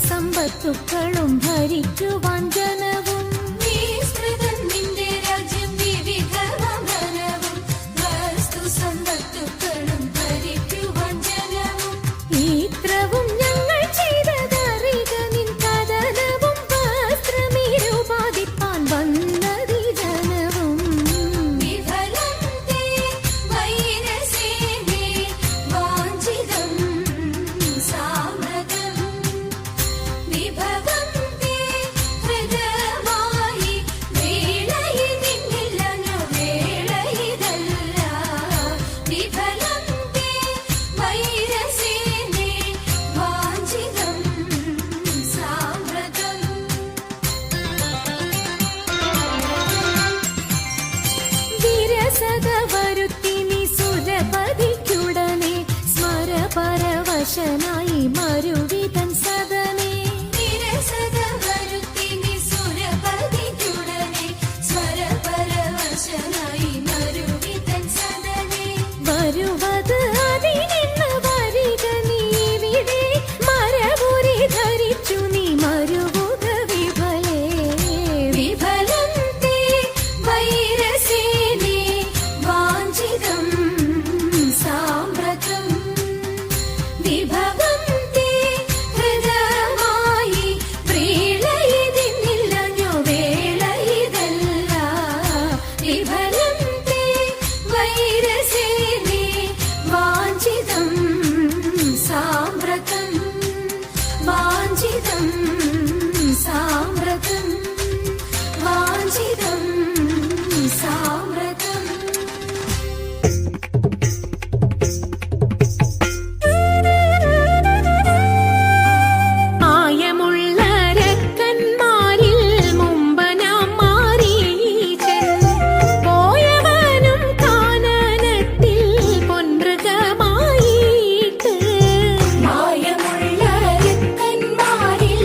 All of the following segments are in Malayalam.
സമ്പത്തുക്കളും ഭരിക്കുവാൻ ജനവും നിന്റെ രാജ്യം വിവിധമാനവും വസ്തു സമ്പത്തുക്കളും ഭരിക്കുവാൻ ജനവും ഇത്രവും ഞങ്ങൾ ചെയ്തതറിക നിൻ കഥനവും വസ്ത്രമീരുപാതിപ്പാൻ വന്നതി ജനവും വിഫലം തേ വൈരസേനേ വാഞ്ചിതം സാമ്രതം വിഭവം തേ ഹൃദയമായി വേളയിതിന്നില്ലനു വേളയിതല്ല വിഫലം തേ വൈരസേനേ വാഞ്ചിതം സാമ്രതം വിരസത വരുത്തി നീ സുരപതിക്കുടനെ സ്മരപരവശനായി മരുവിതൻ സദനേ വിരസത വരുത്തി നീ സുരപതിക്കുടനെ സ്വരപരവശനായി മരുവിതൻ സദനേ വരുവത് അതിനെന്ന് വരിക നീ ഇവിടെ മരപുരി ധരിച്ചു നീ മരുവുക വിഫലേ വിഫലം തേ വൈരസേനേ വാഞ്ചിതം സാമ്രതം വിഭവം തേ ഹൃദയമായി പ്രീളയിതിന്നില്ലനു വേളയിതല്ല വിഫലം തേ വൈരസേനേ വാഞ്ചിതം സാമ്രതം വാഞ്ചിതം സാമ്രതം വാഞ്ചിതം സാമ്രതം ആയമുള്ള രക്കന്മാരിൽ മുമ്പനാം മാരീചൻ പോയവനും കാനനത്തിൽ പൊൻമൃഗമായിട്ട് മായമുള്ള രക്കന്മാരിൽ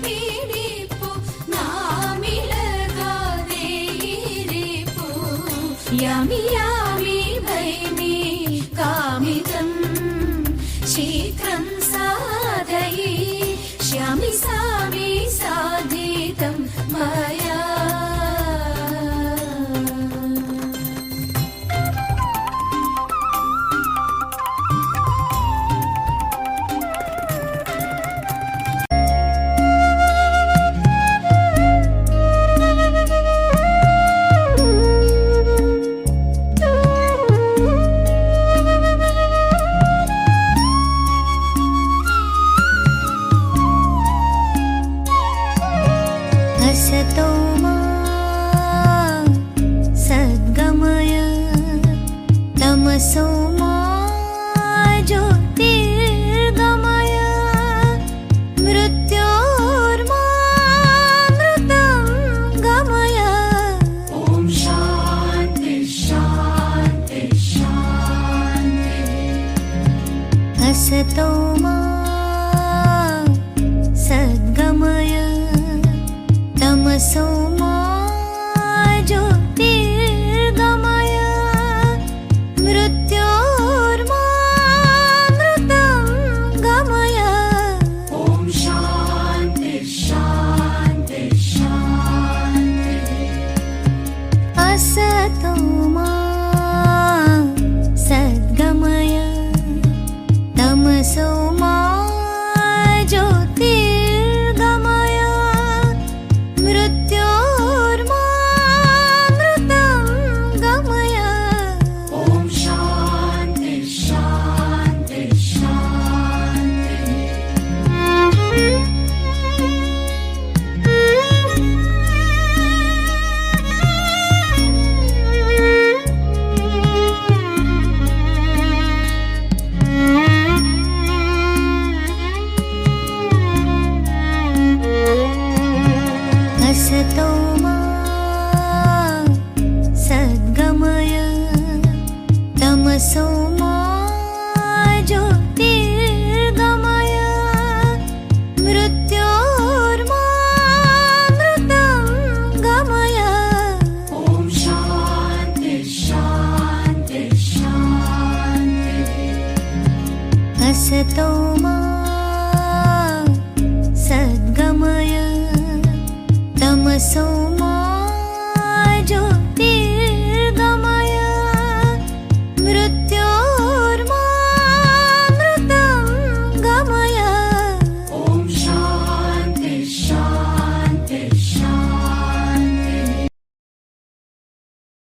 പിടിപ്പു നാമിളകാതെ ഇരിപ്പു യാമി യാമി ഭൈമി കാമിതം ശീഘ്രം സാധയി ശ്യാമി സാമി സാധിതം മയാ असतो मा सद्गमय तमसो मा ज्योतिर्गमय मृत्योर्मामृतं गमय ॐ शान्ति शान्ति शान्ति असतो मा सद्गमय तमसो मा ज्योतिर्गमय मृत्योर्मामृतं गमय ॐ शान्ति शान्ति शान्ति असतो मा सद्गमय तमसो मा ज्योतिर्गमय मृत्योर्मामृतं गमय ॐ शान्ति शान्ति शान्ति असतो मा सद्गमय तमसो मा ज्योतिर्गमय मृत्योर्मामृतं गमय ॐ शान्ति शान्ति शान्ति असतो मा सद्गमय तमसो मा ज्योतिर्गमय